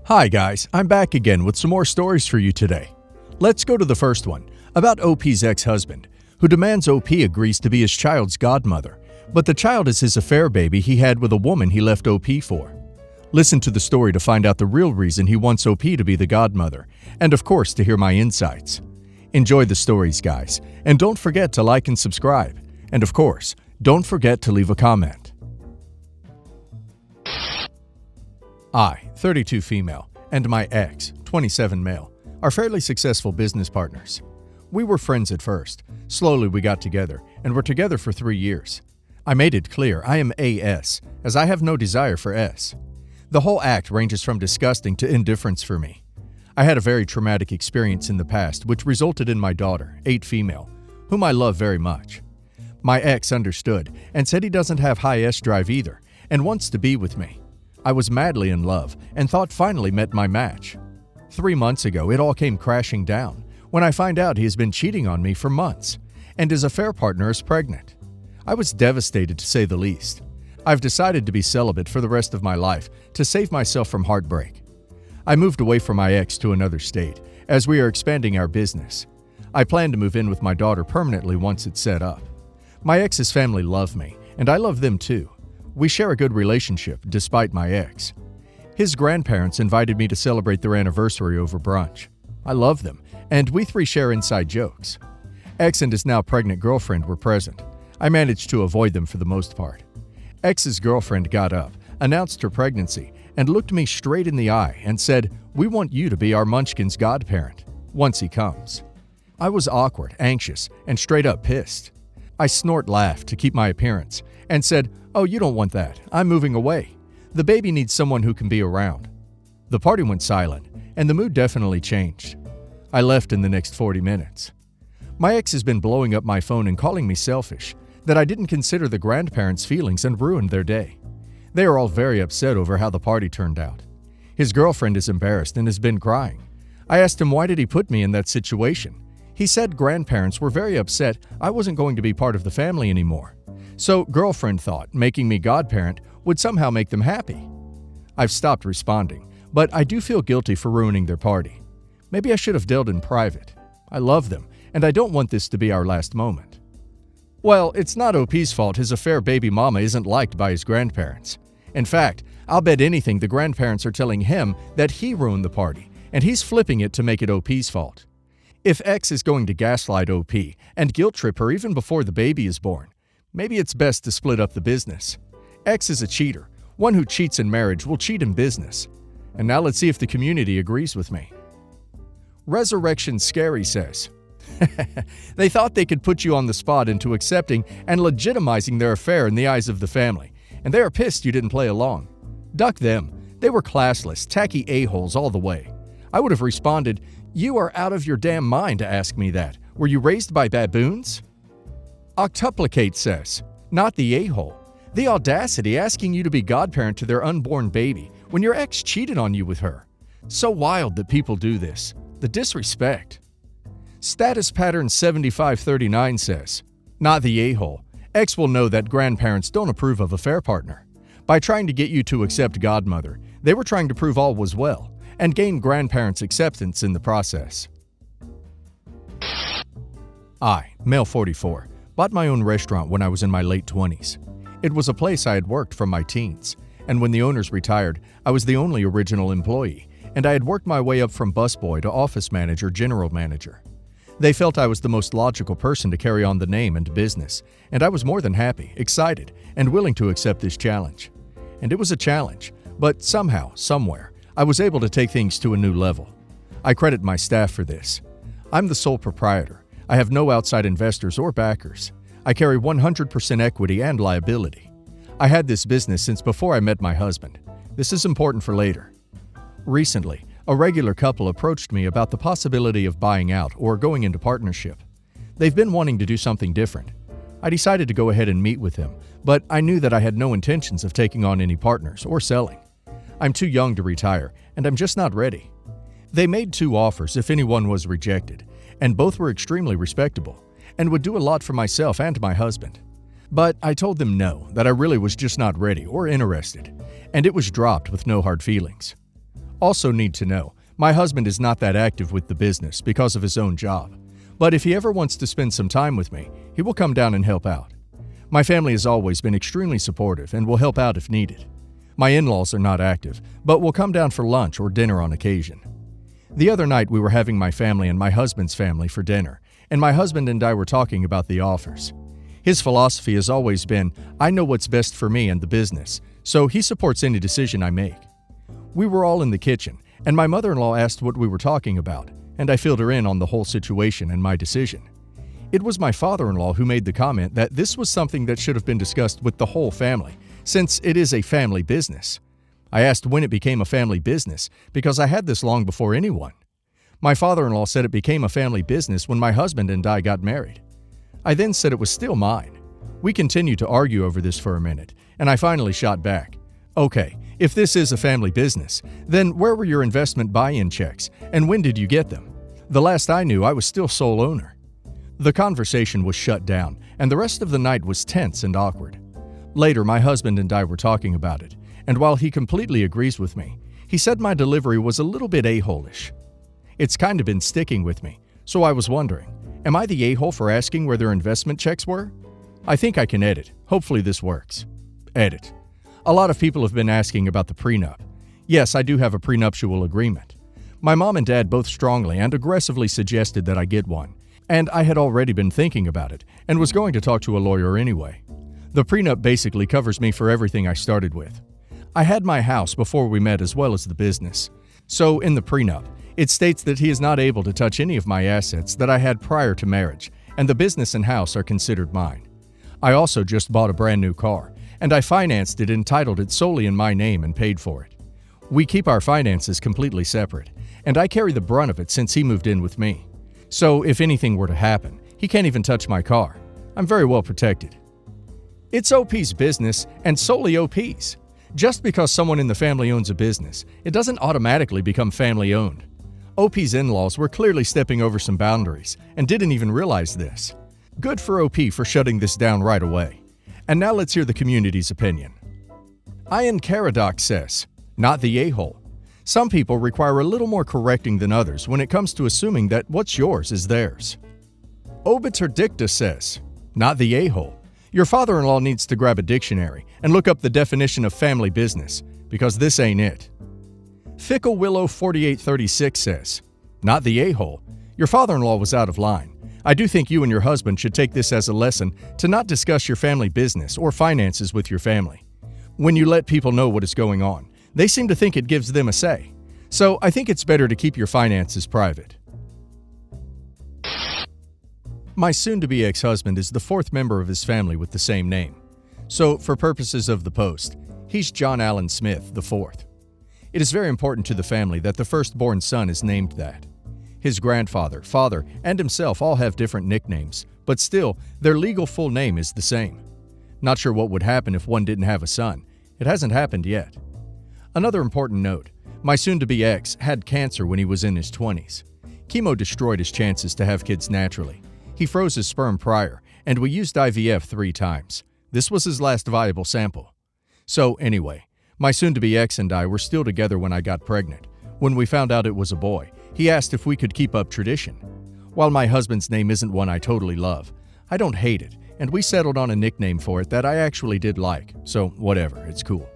Hi guys, I'm back again with some more stories for you today. Let's go to the first one, about OP's ex-husband, who demands OP agrees to be his child's godmother, but the child is his affair baby he had with a woman he left OP for. Listen to the story to find out the real reason he wants OP to be the godmother, and of course to hear my insights. Enjoy the stories, guys, and don't forget to like and subscribe, and of course, don't forget to leave a comment. I, 32 female, and my ex, 27 male, are fairly successful business partners. We were friends at first. Slowly we got together, and were together for 3 years. I made it clear I am AS, as I have no desire for S. The whole act ranges from disgusting to indifference for me. I had a very traumatic experience in the past which resulted in my daughter, 8 female, whom I love very much. My ex understood and said he doesn't have high S drive either and wants to be with me. I was madly in love and thought finally met my match. 3 months ago, it all came crashing down when I find out he has been cheating on me for months and his affair partner is pregnant. I was devastated to say the least. I've decided to be celibate for the rest of my life to save myself from heartbreak. I moved away from my ex to another state as we are expanding our business. I plan to move in with my daughter permanently once it's set up. My ex's family love me, and I love them too. We share a good relationship despite my ex. His grandparents invited me to celebrate their anniversary over brunch. I love them, and we 3 share inside jokes. Ex and his now pregnant girlfriend were present. I managed to avoid them for the most part. Ex's girlfriend got up, announced her pregnancy, and looked me straight in the eye and said, "We want you to be our munchkin's godparent once he comes." I was awkward, anxious, and straight up pissed. I laughed to keep my appearance and said, "Oh, you don't want that. I'm moving away. The baby needs someone who can be around." The party went silent, and the mood definitely changed. I left in the next 40 minutes. My ex has been blowing up my phone and calling me selfish, that I didn't consider the grandparents' feelings and ruined their day. They are all very upset over how the party turned out. His girlfriend is embarrassed and has been crying. I asked him why did he put me in that situation. He said grandparents were very upset I wasn't going to be part of the family anymore. So girlfriend thought making me godparent would somehow make them happy. I've stopped responding, but I do feel guilty for ruining their party. Maybe I should have dealt in private. I love them, and I don't want this to be our last moment. Well, it's not OP's fault his affair baby mama isn't liked by his grandparents. In fact, I'll bet anything the grandparents are telling him that he ruined the party, and he's flipping it to make it OP's fault. If X is going to gaslight OP and guilt trip her even before the baby is born, maybe it's best to split up the business. X is a cheater. One who cheats in marriage will cheat in business. And now let's see if the community agrees with me. Resurrection Scary says, they thought they could put you on the spot into accepting and legitimizing their affair in the eyes of the family, and they are pissed you didn't play along. Duck them. They were classless, tacky a-holes all the way. I would have responded, "You are out of your damn mind to ask me that. Were you raised by baboons?" Octuplicate says, not the a-hole. The audacity asking you to be godparent to their unborn baby when your ex cheated on you with her. So wild that people do this. The disrespect. Status Pattern 7539 says, not the a-hole. Ex will know that grandparents don't approve of affair partner. By trying to get you to accept godmother, they were trying to prove all was well and gain grandparents' acceptance in the process. I, male 44, bought my own restaurant when I was in my late 20s. It was a place I had worked from my teens, and when the owners retired, I was the only original employee, and I had worked my way up from busboy to office manager, general manager. They felt I was the most logical person to carry on the name and business, and I was more than happy, excited, and willing to accept this challenge. And it was a challenge, but somehow, somewhere, I was able to take things to a new level. I credit my staff for this. I'm the sole proprietor. I have no outside investors or backers. I carry 100% equity and liability. I had this business since before I met my husband. This is important for later. Recently, a regular couple approached me about the possibility of buying out or going into partnership. They've been wanting to do something different. I decided to go ahead and meet with them, but I knew that I had no intentions of taking on any partners or selling. I'm too young to retire, and I'm just not ready. They made 2 offers if anyone was rejected, and both were extremely respectable and would do a lot for myself and my husband. But I told them no, that I really was just not ready or interested, and it was dropped with no hard feelings. Also need to know, my husband is not that active with the business because of his own job. But if he ever wants to spend some time with me, he will come down and help out. My family has always been extremely supportive and will help out if needed. My in-laws are not active, but will come down for lunch or dinner on occasion. The other night we were having my family and my husband's family for dinner, and my husband and I were talking about the offers. His philosophy has always been, I know what's best for me and the business, so he supports any decision I make. We were all in the kitchen, and my mother-in-law asked what we were talking about, and I filled her in on the whole situation and my decision. It was my father-in-law who made the comment that this was something that should have been discussed with the whole family, since it is a family business. I asked when it became a family business, because I had this long before anyone. My father-in-law said it became a family business when my husband and I got married. I then said it was still mine. We continued to argue over this for a minute, and I finally shot back. Okay, if this is a family business, then where were your investment buy-in checks, and when did you get them? The last I knew, I was still sole owner. The conversation was shut down, and the rest of the night was tense and awkward. Later, my husband and I were talking about it, and while he completely agrees with me, he said my delivery was a little bit a-hole-ish. It's kind of been sticking with me, so I was wondering, am I the a-hole for asking where their investment checks were? I think I can edit. Hopefully this works. Edit. A lot of people have been asking about the prenup. Yes, I do have a prenuptial agreement. My mom and dad both strongly and aggressively suggested that I get one, and I had already been thinking about it and was going to talk to a lawyer anyway. The prenup basically covers me for everything I started with. I had my house before we met as well as the business. So in the prenup, it states that he is not able to touch any of my assets that I had prior to marriage, and the business and house are considered mine. I also just bought a brand new car, and I financed it and titled it solely in my name and paid for it. We keep our finances completely separate, and I carry the brunt of it since he moved in with me. So if anything were to happen, he can't even touch my car. I'm very well protected. It's OP's business and solely OP's. Just because someone in the family owns a business, it doesn't automatically become family owned. OP's in-laws were clearly stepping over some boundaries and didn't even realize this. Good for OP for shutting this down right away. And now let's hear the community's opinion. Ian Caradoc says, not the a-hole. Some people require a little more correcting than others when it comes to assuming that what's yours is theirs. Obiter Dicta says, not the a-hole. Your father-in-law needs to grab a dictionary and look up the definition of family business, because this ain't it. Fickle Willow 4836 says, not the a-hole. Your father-in-law was out of line. I do think you and your husband should take this as a lesson to not discuss your family business or finances with your family. When you let people know what is going on, they seem to think it gives them a say. So I think it's better to keep your finances private. My soon-to-be ex-husband is the fourth member of his family with the same name. So for purposes of the post, he's John Allen Smith IV. It is very important to the family that the firstborn son is named that. His grandfather, father, and himself all have different nicknames, but still, their legal full name is the same. Not sure what would happen if one didn't have a son. It hasn't happened yet. Another important note, my soon-to-be ex had cancer when he was in his 20s. Chemo destroyed his chances to have kids naturally. He froze his sperm prior, and we used IVF 3 times. This was his last viable sample. So anyway, my soon-to-be ex and I were still together when I got pregnant. When we found out it was a boy, he asked if we could keep up tradition. While my husband's name isn't one I totally love, I don't hate it, and we settled on a nickname for it that I actually did like, so whatever, it's cool.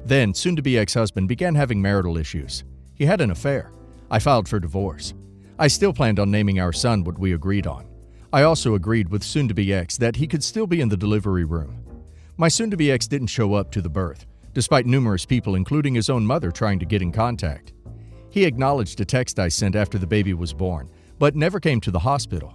Then, soon-to-be ex-husband began having marital issues. He had an affair. I filed for divorce. I still planned on naming our son what we agreed on. I also agreed with soon-to-be ex that he could still be in the delivery room. My soon-to-be ex didn't show up to the birth, despite numerous people, including his own mother, trying to get in contact. He acknowledged a text I sent after the baby was born, but never came to the hospital.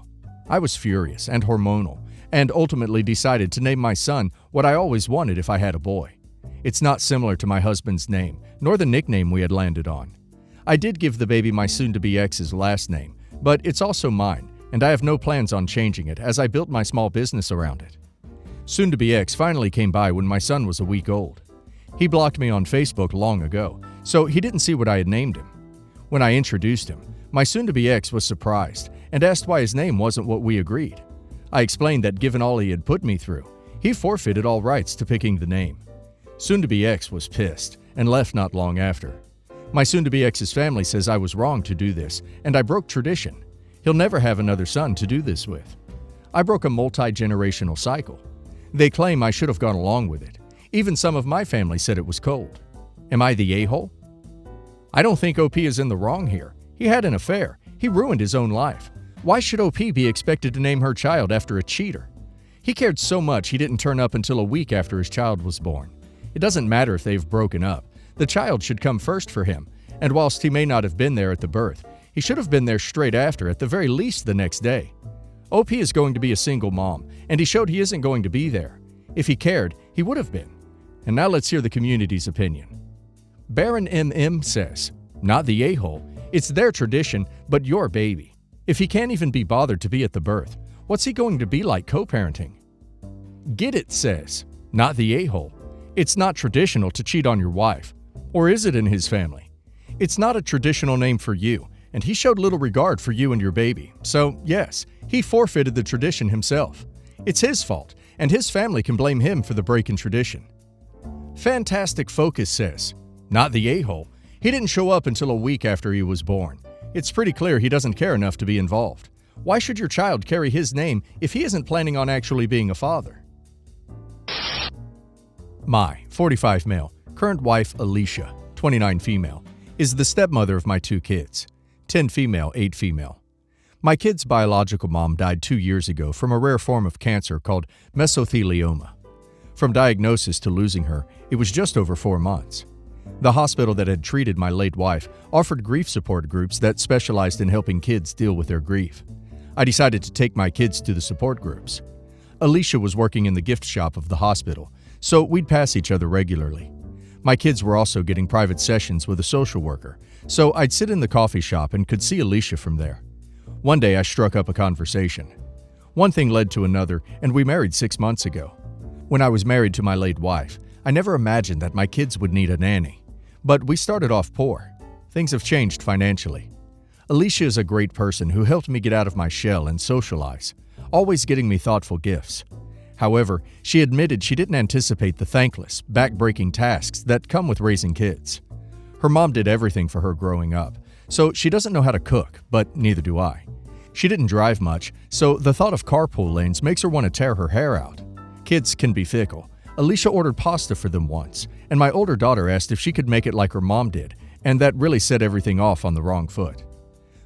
I was furious and hormonal, and ultimately decided to name my son what I always wanted if I had a boy. It's not similar to my husband's name, nor the nickname we had landed on. I did give the baby my soon-to-be ex's last name, but it's also mine, and I have no plans on changing it as I built my small business around it. Soon-to-be ex finally came by when my son was a week old. He blocked me on Facebook long ago, so he didn't see what I had named him. When I introduced him, my soon-to-be ex was surprised and asked why his name wasn't what we agreed. I explained that given all he had put me through, he forfeited all rights to picking the name. Soon-to-be ex was pissed and left not long after. My soon-to-be ex's family says I was wrong to do this, and I broke tradition. He'll never have another son to do this with. I broke a multi-generational cycle. They claim I should have gone along with it. Even some of my family said it was cold. Am I the a-hole? I don't think OP is in the wrong here. He had an affair. He ruined his own life. Why should OP be expected to name her child after a cheater? He cared so much he didn't turn up until a week after his child was born. It doesn't matter if they've broken up. The child should come first for him, and whilst he may not have been there at the birth, he should have been there straight after, at the very least the next day. OP is going to be a single mom, and he showed he isn't going to be there. If he cared, he would have been. And now let's hear the community's opinion. Baron MM says, not the a-hole. It's their tradition, but your baby. If he can't even be bothered to be at the birth, what's he going to be like co-parenting? Get It says, not the a-hole. It's not traditional to cheat on your wife. Or is it in his family? It's not a traditional name for you, and he showed little regard for you and your baby. So, yes, he forfeited the tradition himself. It's his fault, and his family can blame him for the break in tradition. Fantastic Focus says, not the a-hole. He didn't show up until a week after he was born. It's pretty clear he doesn't care enough to be involved. Why should your child carry his name if he isn't planning on actually being a father? My 45 male, current wife Alicia, 29 female, is the stepmother of my 2 kids, 10 female, 8 female. My kid's biological mom died 2 years ago from a rare form of cancer called mesothelioma. From diagnosis to losing her, it was just over 4 months. The hospital that had treated my late wife offered grief support groups that specialized in helping kids deal with their grief. I decided to take my kids to the support groups. Alicia was working in the gift shop of the hospital, so we'd pass each other regularly. My kids were also getting private sessions with a social worker, so I'd sit in the coffee shop and could see Alicia from there. One day I struck up a conversation. One thing led to another, and we married 6 months ago. When I was married to my late wife, I never imagined that my kids would need a nanny. But we started off poor. Things have changed financially. Alicia is a great person who helped me get out of my shell and socialize, always getting me thoughtful gifts. However, she admitted she didn't anticipate the thankless, back-breaking tasks that come with raising kids. Her mom did everything for her growing up, so she doesn't know how to cook, but neither do I. She didn't drive much, so the thought of carpool lanes makes her want to tear her hair out. Kids can be fickle. Alicia ordered pasta for them once, and my older daughter asked if she could make it like her mom did, and that really set everything off on the wrong foot.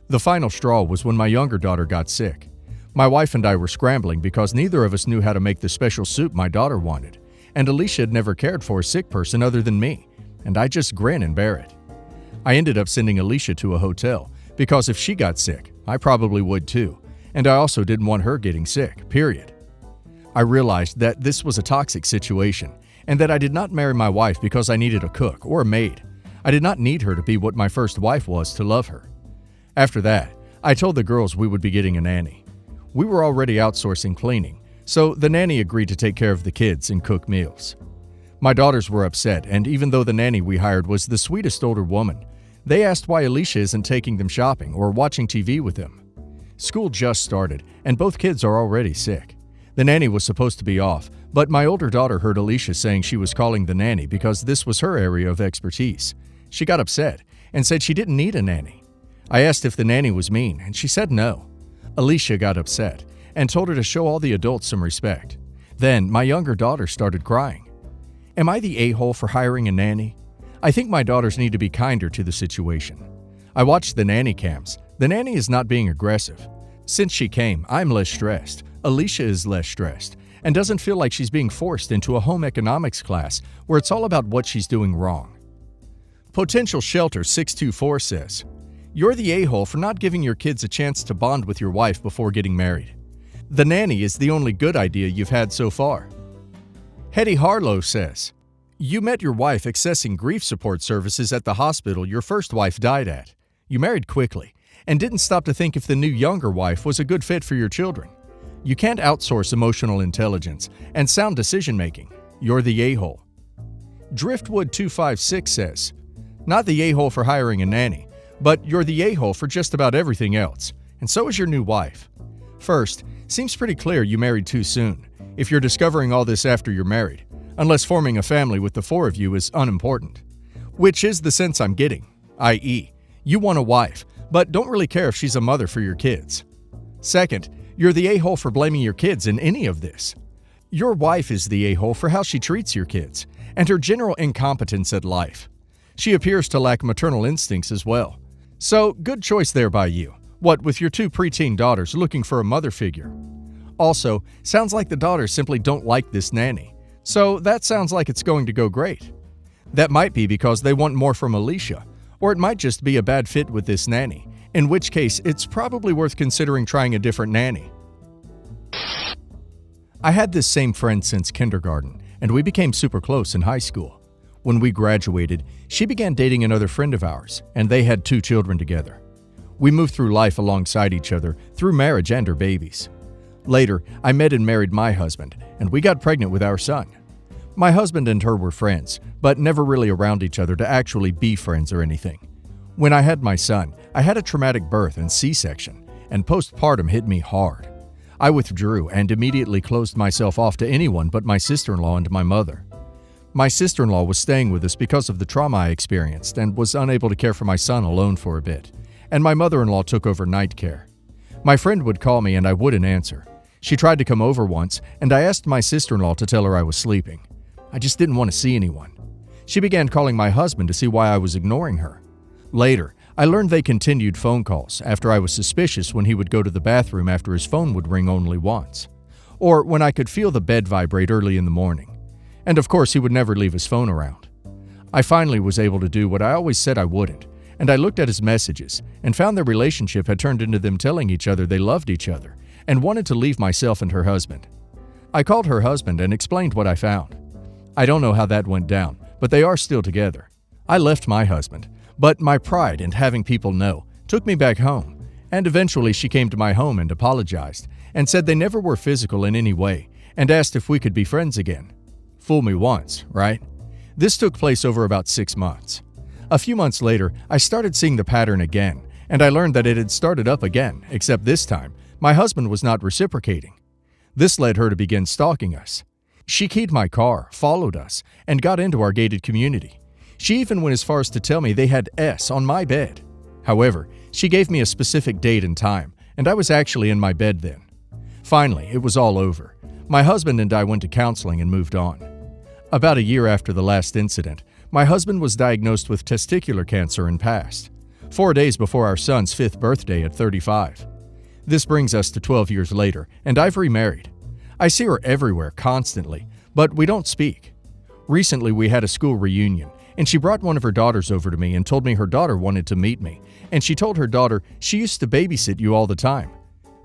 The final straw was when my younger daughter got sick. My wife and I were scrambling because neither of us knew how to make the special soup my daughter wanted, and Alicia had never cared for a sick person other than me, and I just grin and bear it. I ended up sending Alicia to a hotel, because if she got sick, I probably would too, and I also didn't want her getting sick, period. I realized that this was a toxic situation, and that I did not marry my wife because I needed a cook or a maid. I did not need her to be what my first wife was to love her. After that, I told the girls we would be getting a nanny. We were already outsourcing cleaning, so the nanny agreed to take care of the kids and cook meals. My daughters were upset, and even though the nanny we hired was the sweetest older woman, they asked why Alicia isn't taking them shopping or watching TV with them. School just started, and both kids are already sick. The nanny was supposed to be off, but my older daughter heard Alicia saying she was calling the nanny because this was her area of expertise. She got upset and said she didn't need a nanny. I asked if the nanny was mean, and she said no. Alicia got upset and told her to show all the adults some respect. Then my younger daughter started crying. Am I the a-hole for hiring a nanny? I think my daughters need to be kinder to the situation. I watched the nanny cams. The nanny is not being aggressive. Since she came, I'm less stressed. Alicia is less stressed and doesn't feel like she's being forced into a home economics class where it's all about what she's doing wrong. Potential Shelter 624 says, you're the a-hole for not giving your kids a chance to bond with your wife before getting married. The nanny is the only good idea you've had so far. Hetty Harlow says, you met your wife accessing grief support services at the hospital your first wife died at. You married quickly and didn't stop to think if the new younger wife was a good fit for your children. You can't outsource emotional intelligence and sound decision-making. You're the a-hole. Driftwood 256 says, not the a-hole for hiring a nanny, but you're the a-hole for just about everything else, and so is your new wife. First, seems pretty clear you married too soon, if you're discovering all this after you're married, unless forming a family with the 4 of you is unimportant. Which is the sense I'm getting. i.e., you want a wife, but don't really care if she's a mother for your kids. Second, you're the a-hole for blaming your kids in any of this. Your wife is the a-hole for how she treats your kids, and her general incompetence at life. She appears to lack maternal instincts as well. So, good choice there by you. What with your 2 preteen daughters looking for a mother figure. Also, sounds like the daughters simply don't like this nanny. So, that sounds like it's going to go great. That might be because they want more from Alicia, or it might just be a bad fit with this nanny, in which case it's probably worth considering trying a different nanny. I had this same friend since kindergarten, and we became super close in high school. When we graduated, she began dating another friend of ours, and they had 2 children together. We moved through life alongside each other through marriage and our babies. Later, I met and married my husband, and we got pregnant with our son. My husband and her were friends, but never really around each other to actually be friends or anything. When I had my son, I had a traumatic birth and C-section, and postpartum hit me hard. I withdrew and immediately closed myself off to anyone but my sister-in-law and my mother. My sister-in-law was staying with us because of the trauma I experienced and was unable to care for my son alone for a bit, and my mother-in-law took over night care. My friend would call me and I wouldn't answer. She tried to come over once, and I asked my sister-in-law to tell her I was sleeping. I just didn't want to see anyone. She began calling my husband to see why I was ignoring her. Later, I learned they continued phone calls after I was suspicious when he would go to the bathroom after his phone would ring only once, or when I could feel the bed vibrate early in the morning. And of course, he would never leave his phone around. I finally was able to do what I always said I wouldn't, and I looked at his messages and found their relationship had turned into them telling each other they loved each other and wanted to leave myself and her husband. I called her husband and explained what I found. I don't know how that went down, but they are still together. I left my husband, but my pride in having people know took me back home, and eventually she came to my home and apologized and said they never were physical in any way and asked if we could be friends again. Fool me once, right? This took place over about 6 months. A few months later, I started seeing the pattern again, and I learned that it had started up again, except this time, my husband was not reciprocating. This led her to begin stalking us. She keyed my car, followed us, and got into our gated community. She even went as far as to tell me they had S on my bed. However, she gave me a specific date and time, and I was actually in my bed then. Finally, it was all over. My husband and I went to counseling and moved on. About a year after the last incident, my husband was diagnosed with testicular cancer and passed, 4 days before our son's 5th birthday at 35. This brings us to 12 years later, and I've remarried. I see her everywhere, constantly, but we don't speak. Recently, we had a school reunion, and she brought one of her daughters over to me and told me her daughter wanted to meet me, and she told her daughter she used to babysit you all the time.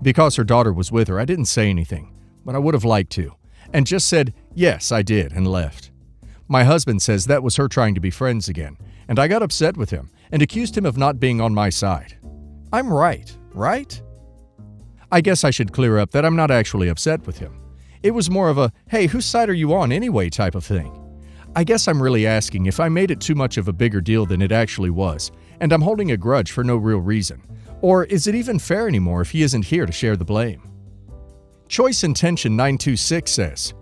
Because her daughter was with her, I didn't say anything, but I would have liked to, and just said, yes, I did, and left. My husband says that was her trying to be friends again, and I got upset with him and accused him of not being on my side. I'm right? I guess I should clear up that I'm not actually upset with him. It was more of a, hey, whose side are you on anyway type of thing. I guess I'm really asking if I made it too much of a bigger deal than it actually was, and I'm holding a grudge for no real reason. Or is it even fair anymore if he isn't here to share the blame? Choice Intention 926 says,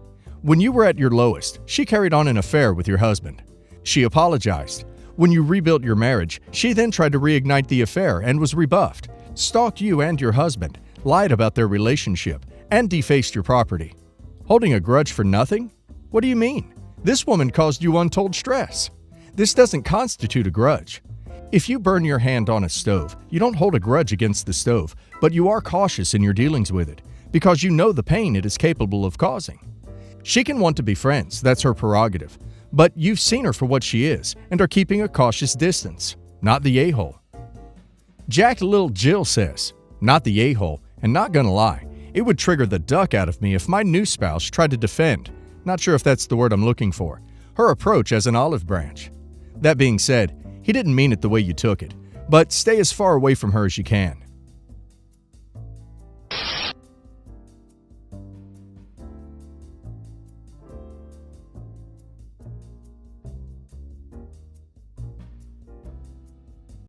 when you were at your lowest, she carried on an affair with your husband. She apologized. When you rebuilt your marriage, she then tried to reignite the affair and was rebuffed, stalked you and your husband, lied about their relationship, and defaced your property. Holding a grudge for nothing? What do you mean? This woman caused you untold stress. This doesn't constitute a grudge. If you burn your hand on a stove, you don't hold a grudge against the stove, but you are cautious in your dealings with it, because you know the pain it is capable of causing. She can want to be friends, that's her prerogative, but you've seen her for what she is and are keeping a cautious distance, not the a-hole. Jack Lil Jill says, not the a-hole, and not gonna lie, it would trigger the duck out of me if my new spouse tried to defend, not sure if that's the word I'm looking for, her approach as an olive branch. That being said, he didn't mean it the way you took it, but stay as far away from her as you can.